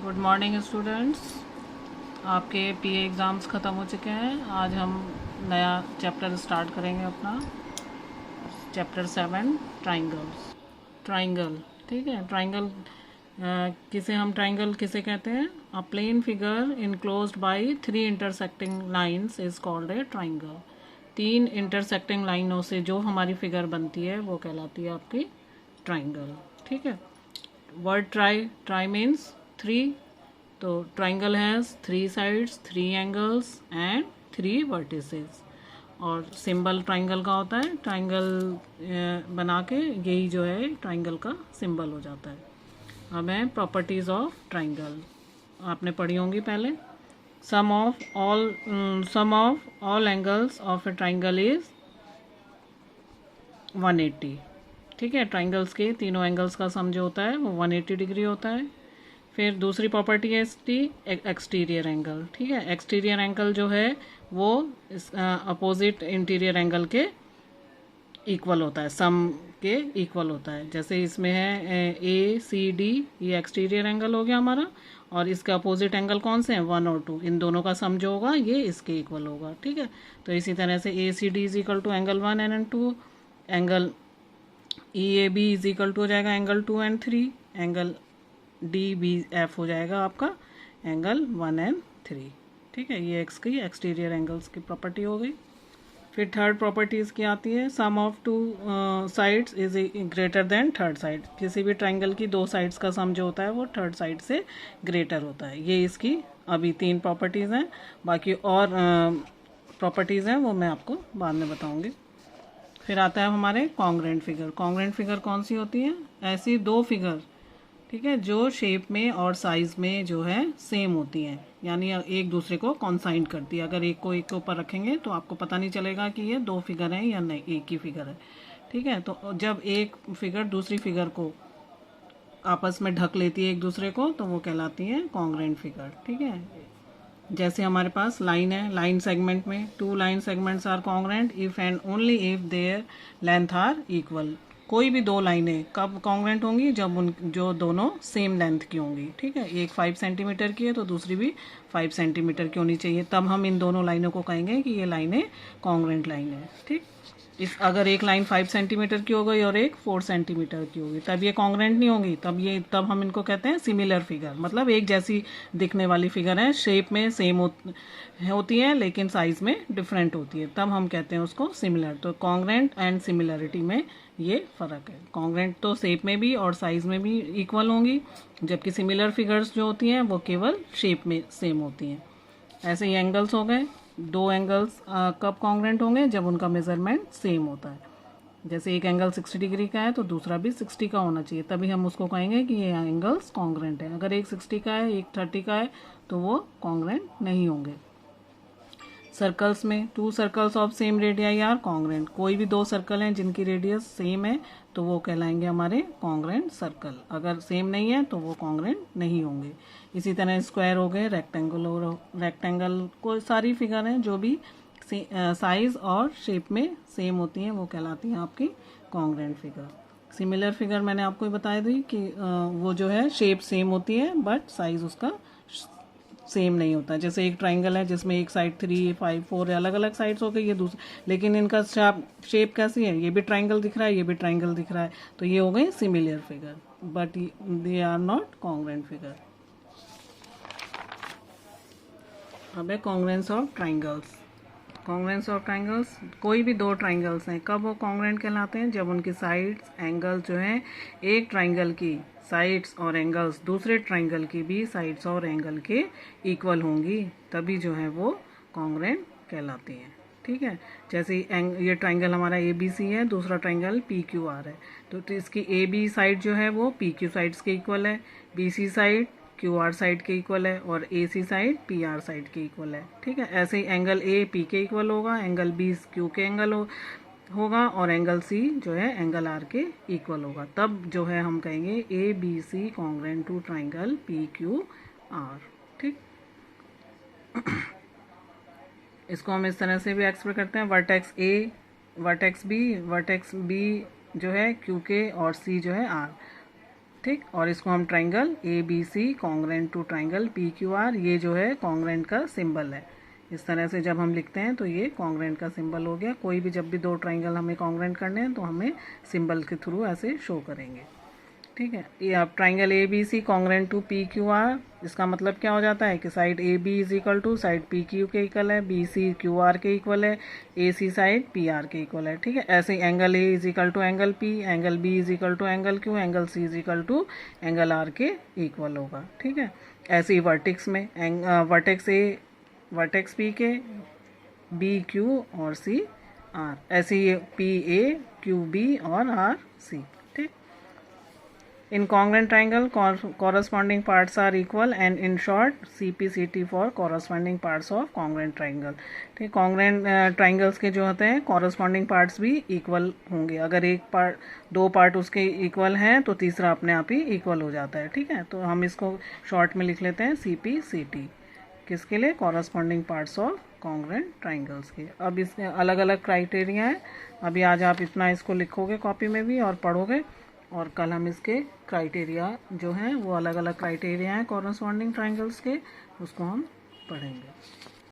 Good morning students. आपके पीए exams ख़त्म हो चुके हैं। आज हम नया चैप्टर स्टार्ट करेंगे अपना चैप्टर 7 ट्राइंगल्स। ट्राइंगल, ठीक है। ट्राइंगल किसे हम ट्राइंगल किसे कहते हैं? A plane figure enclosed by 3 intersecting lines is called a triangle. 3 intersecting लाइनों से जो हमारी फिगर बनती है वो कहलाती है आपकी ट्राइंगल, ठीक है। Word try means 3। तो triangle has 3 sides, 3 angles and 3 vertices. और सिंबल ट्राइंगल का होता है, ट्राइंगल बना के यही जो है ट्राइंगल का सिंबल हो जाता है। अब है प्रॉपर्टीज़ ऑफ ट्राइंगल, आपने पढ़ी होंगी पहले। Sum of all angles of a triangle is 180, ठीक है। ट्राइंगल्स के तीनों एंगल्स का सम जो होता है वो 180 डिग्री होता है। फिर दूसरी प्रॉपर्टी है इसकी एक्सटीरियर एंगल, ठीक है। एक्सटीरियर एंगल जो है वो अपोजिट इंटीरियर एंगल के इक्वल होता है, सम के इक्वल होता है। जैसे इसमें है ए सी डी, ये एक्सटीरियर एंगल हो गया हमारा, और इसके अपोजिट एंगल कौन से हैं? 1 और 2। इन दोनों का सम जो होगा ये इसके इक्वल होगा, ठीक है। तो इसी तरह से A C D is equal to angle 1 and 2, angle E A B is equal to हो जाएगा angle 2 and 3, angle D B F हो जाएगा आपका एंगल 1 एंड 3, ठीक है। ये एक्स की एक्सटीरियर एंगल्स की प्रॉपर्टी हो गई। फिर थर्ड प्रॉपर्टीज़ की आती है, sum of 2 sides is greater than third side. किसी भी ट्राइंगल की 2 साइड्स का सम जो होता है वो थर्ड साइड से ग्रेटर होता है। ये इसकी अभी 3 प्रॉपर्टीज़ हैं। बाकी और प्रॉपर्टीज़ हैं वो मैं आपको बाद में बताऊँगी। फिर आता है हमारे कॉन्ग्रेंट फिगर। कॉन्ग्रेंट फिगर कौन सी होती है? ऐसी 2 फिगर, ठीक है, जो शेप में और साइज़ में जो है सेम होती हैं, यानी एक दूसरे को कॉन्साइंड करती है। अगर एक को एक के ऊपर रखेंगे तो आपको पता नहीं चलेगा कि ये 2 फिगर हैं या नहीं, एक ही फिगर है, ठीक है। तो जब एक फिगर दूसरी फिगर को आपस में ढक लेती है एक दूसरे को तो वो कहलाती है कॉन्ग्रेंट फिगर, ठीक है। जैसे हमारे पास लाइन है, लाइन सेगमेंट में 2 line segments are congruent if and only if their length are equal. कोई भी 2 लाइनें कब कॉन्ग्रेंट होंगी? जब उन जो दोनों सेम लेंथ की होंगी, ठीक है। एक 5 सेंटीमीटर की है तो दूसरी भी 5 सेंटीमीटर की होनी चाहिए, तब हम इन दोनों लाइनों को कहेंगे कि ये लाइनें कॉन्ग्रेंट लाइन है, ठीक। इस अगर एक लाइन 5 सेंटीमीटर की हो गई और एक 4 सेंटीमीटर की होगी तब ये कॉन्ग्रेंट नहीं होंगी, तब हम इनको कहते हैं सिमिलर फिगर। मतलब एक जैसी दिखने वाली फिगर है, शेप में सेम होती है लेकिन साइज में डिफरेंट होती है, तब हम कहते हैं उसको सिमिलर। तो कॉन्ग्रेंट एंड सिमिलरिटी में ये फ़र्क है। कॉन्ग्रेंट तो शेप में भी और साइज में भी इक्वल होंगी, जबकि सिमिलर फिगर्स जो होती हैं वो केवल शेप में सेम होती हैं। ऐसे ही एंगल्स हो गए, 2 एंगल्स कब कॉन्ग्रेंट होंगे? जब उनका मेजरमेंट सेम होता है। जैसे एक एंगल 60 डिग्री का है तो दूसरा भी 60 का होना चाहिए, तभी हम उसको कहेंगे कि ये एंगल्स कॉन्ग्रेंट है। अगर एक 60 का है एक 30 का है तो वो कॉन्ग्रेंट नहीं होंगे। सर्कल्स में 2 circles of same radii are congruent. कोई भी 2 सर्कल हैं जिनकी रेडियस सेम है तो वो कहलाएंगे हमारे कॉन्ग्रेंट सर्कल। अगर सेम नहीं है तो वो कॉन्ग्रेंट नहीं होंगे। इसी तरह स्क्वायर हो गए, रेक्टेंगल को सारी फिगर हैं जो भी साइज और शेप में सेम होती हैं वो कहलाती हैं आपकी कॉन्ग्रेंट फिगर। सिमिलर फिगर मैंने आपको बताई थी कि वो जो है शेप सेम होती है बट साइज उसका सेम नहीं होता। जैसे एक ट्राइंगल है जिसमें एक साइड 3, 5, 4 अलग अलग साइड्स हो गई, ये दूसरी, लेकिन इनका शेप कैसी है? ये भी ट्राइंगल दिख रहा है, ये भी ट्राइंगल दिख रहा है, तो ये हो गई similar figure but they are not congruent figure. अब है congruence of triangles. Congruence of triangles, कोई भी 2 ट्राइंगल्स हैं कब वो कॉन्ग्रेंट कहलाते हैं? जब उनकी साइड्स एंगल जो हैं एक ट्राइंगल की साइड्स और एंगल्स दूसरे ट्राइंगल की भी साइड्स और एंगल के इक्वल होंगी, तभी जो है वो कॉन्ग्रेंट कहलाती हैं, ठीक है। जैसे ये ट्राइंगल हमारा ए बी सी है, दूसरा ट्राइंगल पी क्यू आर है, तो इसकी ए बी साइड जो है वो पी क्यू साइड्स के इक्वल है, B C side Q R side के इक्वल है और A C side P R side के इक्वल है, ठीक है। ऐसे ही एंगल ए पी के इक्वल होगा, एंगल बी क्यू के एंगल होगा और एंगल सी जो है एंगल आर के इक्वल होगा, तब जो है हम कहेंगे A B C congruent to triangle P Q R, ठीक। इसको हम इस तरह से भी एक्सप्रेस करते हैं, वर्टेक्स ए वर्टेक्स बी जो है क्यू के और सी जो है आर, ठीक। और इसको हम triangle ABC congruent to triangle PQR, ये जो है कॉन्ग्रेंट का सिंबल है। इस तरह से जब हम लिखते हैं तो ये कॉन्ग्रेंट का सिंबल हो गया। कोई भी जब भी दो ट्राइंगल हमें कॉन्ग्रेंट करने हैं तो हमें सिंबल के थ्रू ऐसे शो करेंगे, ठीक है। ये अब triangle ABC congruent to PQR, इसका मतलब क्या हो जाता है कि side AB is equal to side PQ के इक्वल है, BC QR के इक्वल है, AC साइड PR के इक्वल है, ठीक है। ऐसे ही angle A is equal to angle P, angle B is equal to angle Q, angle C is equal to angle R के इक्वल होगा, ठीक है। ऐसे ही वर्टेक्स में वर्टेक्स A वर्टेक्स P के, B Q और C R, ऐसे ही PA QB और RC, ठीक। In congruent triangle, corresponding parts are equal, and in short, CPCT for corresponding parts of congruent triangle. ठीक, congruent triangles के जो होते हैं corresponding parts भी equal होंगे। अगर एक पार्ट दो पार्ट उसके equal हैं तो तीसरा अपने आप ही equal हो जाता है, ठीक है। तो हम इसको शॉर्ट में लिख लेते हैं CPCT, किसके लिए? corresponding parts of congruent triangles के। अब इसमें अलग अलग क्राइटेरिया हैं। अभी आज आप इतना इसको लिखोगे कॉपी में भी और पढ़ोगे, और कल हम इसके क्राइटेरिया जो हैं वो अलग अलग क्राइटेरिया हैं कॉरस्पॉन्डिंग ट्राइंगल्स के, उसको हम पढ़ेंगे।